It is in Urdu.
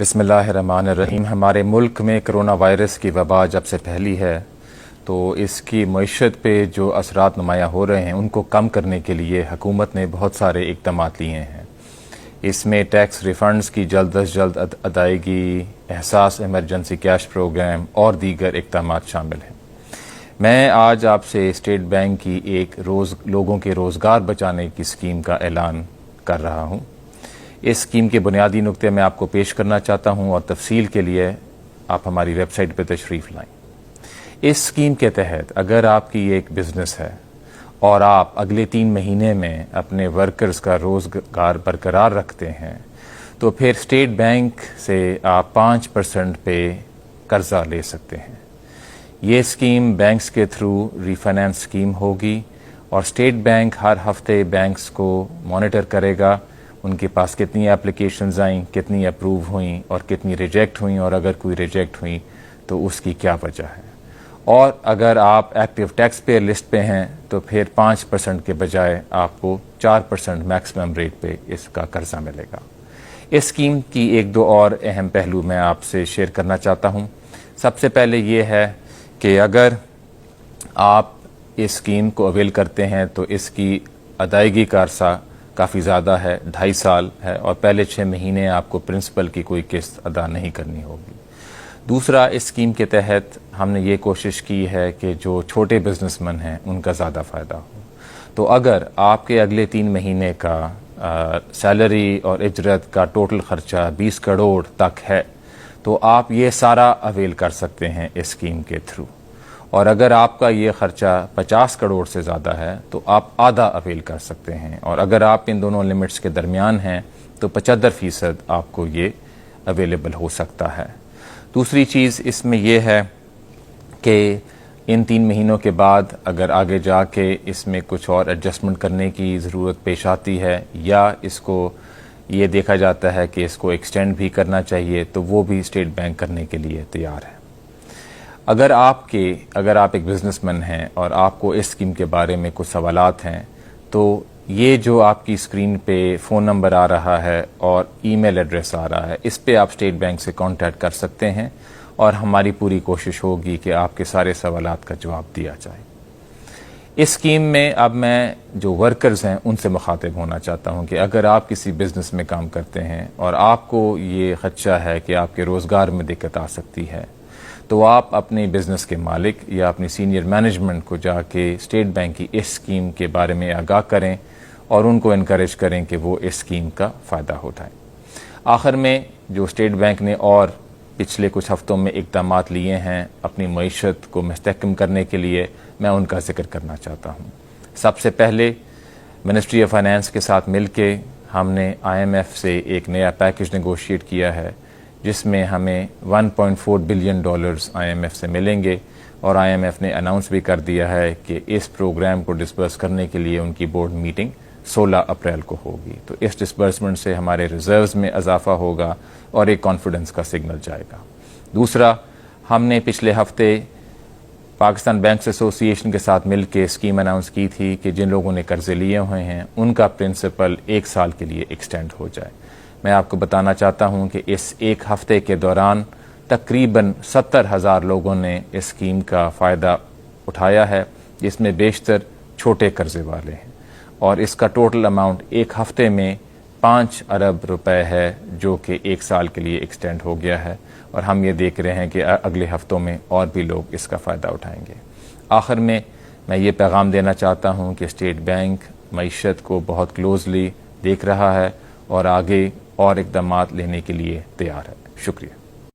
بسم اللہ الرحمن الرحیم۔ ہمارے ملک میں کرونا وائرس کی وبا جب سے پھیلی ہے تو اس کی معیشت پہ جو اثرات نمایاں ہو رہے ہیں ان کو کم کرنے کے لیے حکومت نے بہت سارے اقدامات لیے ہیں۔ اس میں ٹیکس ریفنڈز کی جلد از جلد ادائیگی، احساس ایمرجنسی کیش پروگرام اور دیگر اقدامات شامل ہیں۔ میں آج آپ سے اسٹیٹ بینک کی ایک لوگوں کے روزگار بچانے کی اسکیم کا اعلان کر رہا ہوں۔ اس اسکیم کے بنیادی نقطے میں آپ کو پیش کرنا چاہتا ہوں اور تفصیل کے لیے آپ ہماری ویب سائٹ پہ تشریف لائیں۔ اس اسکیم کے تحت اگر آپ کی ایک بزنس ہے اور آپ اگلے 3 مہینے میں اپنے ورکرز کا روزگار برقرار رکھتے ہیں تو پھر اسٹیٹ بینک سے آپ 5% پہ قرضہ لے سکتے ہیں۔ یہ اسکیم بینکس کے تھرو ریفائنانس اسکیم ہوگی اور اسٹیٹ بینک ہر ہفتے بینکس کو مانیٹر کرے گا، ان کے پاس کتنی اپلیکیشنز آئیں، کتنی اپروو ہوئیں اور کتنی ریجیکٹ ہوئیں، اور اگر کوئی ریجیکٹ ہوئیں تو اس کی کیا وجہ ہے۔ اور اگر آپ ایکٹیو ٹیکس پیئر لسٹ پہ ہیں تو پھر 5% کے بجائے آپ کو 4% میکسیمم ریٹ پہ اس کا قرضہ ملے گا۔ اس اسکیم کی 1-2 اور اہم پہلو میں آپ سے شیئر کرنا چاہتا ہوں۔ سب سے پہلے یہ ہے کہ اگر آپ اس اسکیم کو اویل کرتے ہیں تو اس کی ادائیگی کا عرصہ کافی زیادہ ہے، 2.5 سال ہے، اور پہلے 6 مہینے آپ کو پرنسپل کی کوئی قسط ادا نہیں کرنی ہوگی۔ دوسرا، اس اسکیم کے تحت ہم نے یہ کوشش کی ہے کہ جو چھوٹے بزنس مین ہیں ان کا زیادہ فائدہ ہو۔ تو اگر آپ کے اگلے 3 مہینے کا سیلری اور اجرت کا ٹوٹل خرچہ 20 کروڑ تک ہے تو آپ یہ سارا اویل کر سکتے ہیں اس اسکیم کے تھرو، اور اگر آپ کا یہ خرچہ 50 کروڑ سے زیادہ ہے تو آپ آدھا اویل کر سکتے ہیں، اور اگر آپ ان دونوں لمٹس کے درمیان ہیں تو 75% آپ کو یہ اویلیبل ہو سکتا ہے۔ دوسری چیز اس میں یہ ہے کہ ان 3 مہینوں کے بعد اگر آگے جا کے اس میں کچھ اور ایڈجسٹمنٹ کرنے کی ضرورت پیش آتی ہے یا اس کو یہ دیکھا جاتا ہے کہ اس کو ایکسٹینڈ بھی کرنا چاہیے تو وہ بھی اسٹیٹ بینک کرنے کے لیے تیار ہے۔ اگر آپ ایک بزنس مین ہیں اور آپ کو اس اسکیم کے بارے میں کچھ سوالات ہیں تو یہ جو آپ کی اسکرین پہ فون نمبر آ رہا ہے اور ای میل ایڈریس آ رہا ہے، اس پہ آپ اسٹیٹ بینک سے کانٹیکٹ کر سکتے ہیں اور ہماری پوری کوشش ہوگی کہ آپ کے سارے سوالات کا جواب دیا جائے۔ اس اسکیم میں اب میں جو ورکرز ہیں ان سے مخاطب ہونا چاہتا ہوں کہ اگر آپ کسی بزنس میں کام کرتے ہیں اور آپ کو یہ خدشہ ہے کہ آپ کے روزگار میں دقت آ سکتی ہے تو آپ اپنے بزنس کے مالک یا اپنی سینئر مینجمنٹ کو جا کے اسٹیٹ بینک کی اس اسکیم کے بارے میں آگاہ کریں اور ان کو انکریج کریں کہ وہ اس اسکیم کا فائدہ اٹھائیں۔ آخر میں جو اسٹیٹ بینک نے اور پچھلے کچھ ہفتوں میں اقدامات لیے ہیں اپنی معیشت کو مستحکم کرنے کے لیے، میں ان کا ذکر کرنا چاہتا ہوں۔ سب سے پہلے منسٹری آف فائنانس کے ساتھ مل کے ہم نے IMF سے ایک نیا پیکج نیگوشیٹ کیا ہے جس میں ہمیں $1.4 بلین IMF سے ملیں گے، اور IMF نے اناؤنس بھی کر دیا ہے کہ اس پروگرام کو ڈسبرس کرنے کے لیے ان کی بورڈ میٹنگ 16 اپریل کو ہوگی۔ تو اس ڈسبرسمنٹ سے ہمارے ریزروز میں اضافہ ہوگا اور ایک کانفیڈنس کا سگنل جائے گا۔ دوسرا، ہم نے پچھلے ہفتے پاکستان بینکس ایسوسی ایشن کے ساتھ مل کے اسکیم اناؤنس کی تھی کہ جن لوگوں نے قرضے لیے ہوئے ہیں ان کا پرنسپل 1 سال کے لیے ایکسٹینڈ ہو جائے۔ میں آپ کو بتانا چاہتا ہوں کہ اس 1 ہفتے کے دوران تقریباً 70,000 لوگوں نے اس اسکیم کا فائدہ اٹھایا ہے، جس میں بیشتر چھوٹے قرضے والے ہیں، اور اس کا ٹوٹل اماؤنٹ 1 ہفتے میں 5 ارب روپے ہے جو کہ 1 سال کے لیے ایکسٹینڈ ہو گیا ہے، اور ہم یہ دیکھ رہے ہیں کہ اگلے ہفتوں میں اور بھی لوگ اس کا فائدہ اٹھائیں گے۔ آخر میں یہ پیغام دینا چاہتا ہوں کہ اسٹیٹ بینک معیشت کو بہت کلوزلی دیکھ رہا ہے اور آگے اور اقدامات لینے کے لیے تیار ہے۔ شکریہ۔